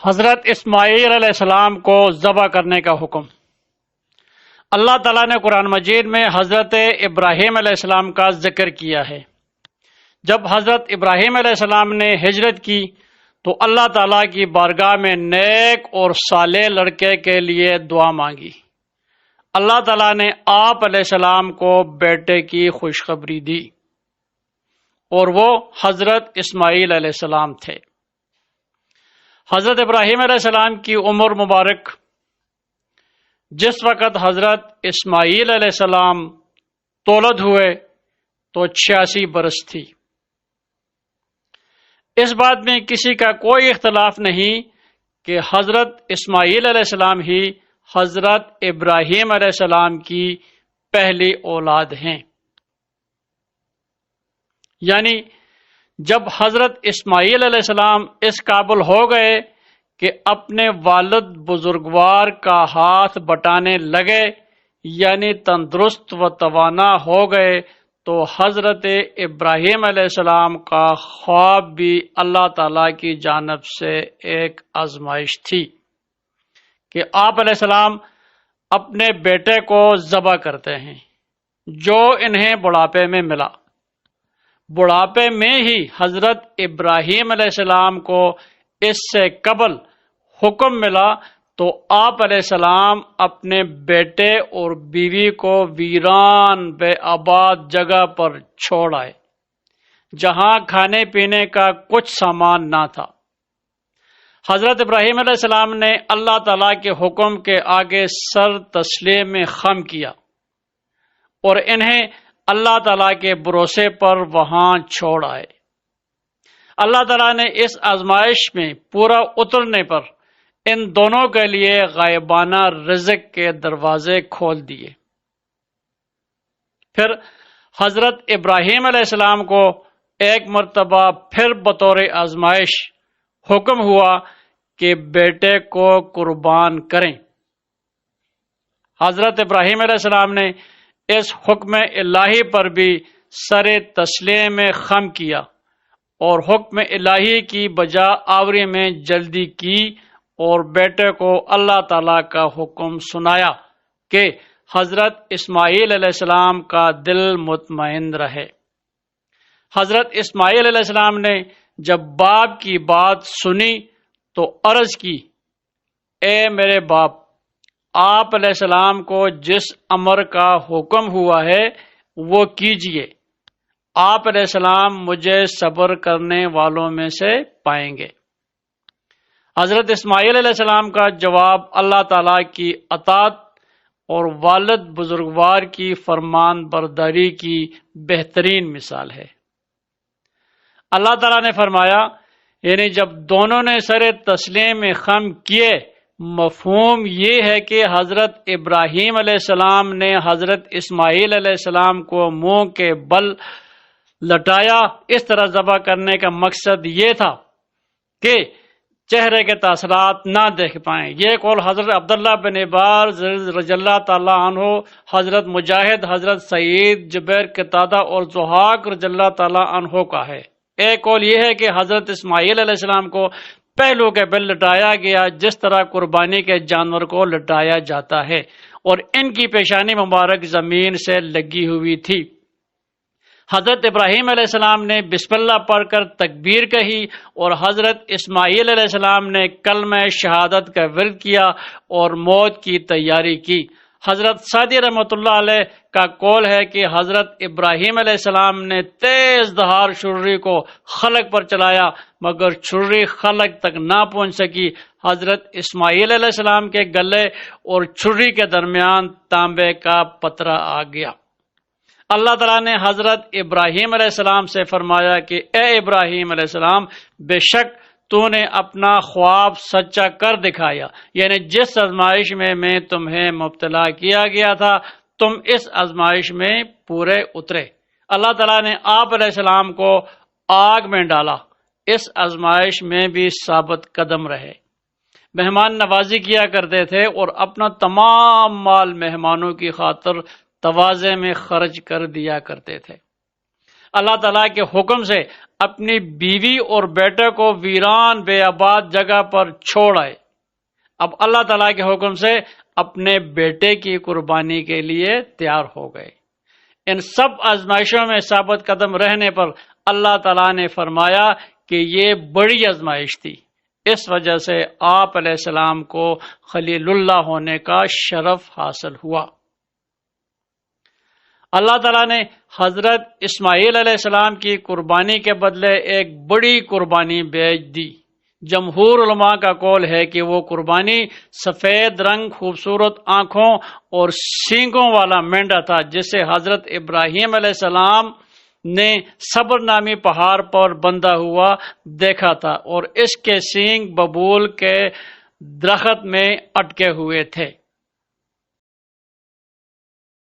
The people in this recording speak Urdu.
حضرت اسماعیل علیہ السلام کو ذبح کرنے کا حکم۔ اللہ تعالیٰ نے قرآن مجید میں حضرت ابراہیم علیہ السلام کا ذکر کیا ہے۔ جب حضرت ابراہیم علیہ السلام نے ہجرت کی تو اللہ تعالیٰ کی بارگاہ میں نیک اور صالح لڑکے کے لیے دعا مانگی۔ اللہ تعالیٰ نے آپ علیہ السلام کو بیٹے کی خوشخبری دی اور وہ حضرت اسماعیل علیہ السلام تھے۔ حضرت ابراہیم علیہ السلام کی عمر مبارک جس وقت حضرت اسماعیل علیہ السلام تولد ہوئے تو 86 برس تھی۔ اس بات میں کسی کا کوئی اختلاف نہیں کہ حضرت اسماعیل علیہ السلام ہی حضرت ابراہیم علیہ السلام کی پہلی اولاد ہیں۔ یعنی جب حضرت اسماعیل علیہ السلام اس قابل ہو گئے کہ اپنے والد بزرگوار کا ہاتھ بٹانے لگے، یعنی تندرست و توانا ہو گئے، تو حضرت ابراہیم علیہ السلام کا خواب بھی اللہ تعالیٰ کی جانب سے ایک آزمائش تھی کہ آپ علیہ السلام اپنے بیٹے کو ذبح کرتے ہیں جو انہیں بڑھاپے میں ملا۔ بڑھاپے میں ہی حضرت ابراہیم علیہ السلام کو اس سے قبل حکم ملا تو آپ علیہ السلام اپنے بیٹے اور بیوی کو ویران بے آباد جگہ پر چھوڑ آئے جہاں کھانے پینے کا کچھ سامان نہ تھا۔ حضرت ابراہیم علیہ السلام نے اللہ تعالیٰ کے حکم کے آگے سر تسلیم خم کیا اور انہیں اللہ تعالیٰ کے بھروسے پر وہاں چھوڑ آئے۔ اللہ تعالیٰ نے اس آزمائش میں پورا اترنے پر ان دونوں کے لیے غائبانہ رزق کے دروازے کھول دیے۔ پھر حضرت ابراہیم علیہ السلام کو ایک مرتبہ پھر بطور آزمائش حکم ہوا کہ بیٹے کو قربان کریں۔ حضرت ابراہیم علیہ السلام نے اس حکم الہی پر بھی سر تسلیم خم کیا اور حکم الہی کی بجا آوری میں جلدی کی اور بیٹے کو اللہ تعالیٰ کا حکم سنایا کہ حضرت اسماعیل علیہ السلام کا دل مطمئن رہے۔ حضرت اسماعیل علیہ السلام نے جب باپ کی بات سنی تو عرض کی، اے میرے باپ، آپ علیہ السلام کو جس امر کا حکم ہوا ہے وہ کیجئے، آپ علیہ السلام مجھے صبر کرنے والوں میں سے پائیں گے۔ حضرت اسماعیل علیہ السلام کا جواب اللہ تعالیٰ کی اطاعت اور والد بزرگوار کی فرمان برداری کی بہترین مثال ہے۔ اللہ تعالیٰ نے فرمایا، یعنی جب دونوں نے سر تسلیم خم کیے، مفہوم یہ ہے کہ حضرت ابراہیم علیہ السلام نے حضرت اسماعیل علیہ السلام کو منہ کے بل لٹایا۔ اس طرح ذبح کرنے کا مقصد یہ تھا کہ چہرے کے تاثرات نہ دیکھ پائیں۔ یہ قول حضرت عبداللہ بن عباس رضی اللہ تعالیٰ عنہ، حضرت مجاہد، حضرت سعید جبیر قتادہ اور ضحاک رضی اللہ تعالیٰ عنہ کا ہے۔ ایک قول یہ ہے کہ حضرت اسماعیل علیہ السلام کو پہلو کے بل لٹایا گیا جس طرح قربانی کے جانور کو لٹایا جاتا ہے، اور ان کی پیشانی مبارک زمین سے لگی ہوئی تھی۔ حضرت ابراہیم علیہ السلام نے بسم اللہ پڑھ کر تکبیر کہی اور حضرت اسماعیل علیہ السلام نے کلمہ شہادت کا ورد کیا اور موت کی تیاری کی۔ حضرت سعدی رحمۃ اللہ علیہ کا قول ہے کہ حضرت ابراہیم علیہ السلام نے تیز دھار چھری کو خلق پر چلایا مگر چھری خلق تک نہ پہنچ سکی۔ حضرت اسماعیل علیہ السلام کے گلے اور چھری کے درمیان تانبے کا پترا آ گیا۔ اللہ تعالیٰ نے حضرت ابراہیم علیہ السلام سے فرمایا کہ اے ابراہیم علیہ السلام، بے شک تو نے اپنا خواب سچا کر دکھایا، یعنی جس آزمائش میں تمہیں مبتلا کیا گیا تھا تم اس آزمائش میں پورے اترے۔ اللہ تعالیٰ نے آپ علیہ السلام کو آگ میں ڈالا، اس آزمائش میں بھی ثابت قدم رہے، مہمان نوازی کیا کرتے تھے اور اپنا تمام مال مہمانوں کی خاطر تواضع میں خرچ کر دیا کرتے تھے۔ اللہ تعالیٰ کے حکم سے اپنی بیوی اور بیٹے کو ویران بے آباد جگہ پر چھوڑ آئے۔ اب اللہ تعالیٰ کے حکم سے اپنے بیٹے کی قربانی کے لیے تیار ہو گئے۔ ان سب آزمائشوں میں ثابت قدم رہنے پر اللہ تعالیٰ نے فرمایا کہ یہ بڑی آزمائش تھی، اس وجہ سے آپ علیہ السلام کو خلیل اللہ ہونے کا شرف حاصل ہوا۔ اللہ تعالیٰ نے حضرت اسماعیل علیہ السلام کی قربانی کے بدلے ایک بڑی قربانی بھیج دی۔ جمہور علماء کا قول ہے کہ وہ قربانی سفید رنگ، خوبصورت آنکھوں اور سینگوں والا مینڈا تھا، جسے حضرت ابراہیم علیہ السلام نے صبر نامی پہاڑ پر بندھا ہوا دیکھا تھا، اور اس کے سینگ ببول کے درخت میں اٹکے ہوئے تھے۔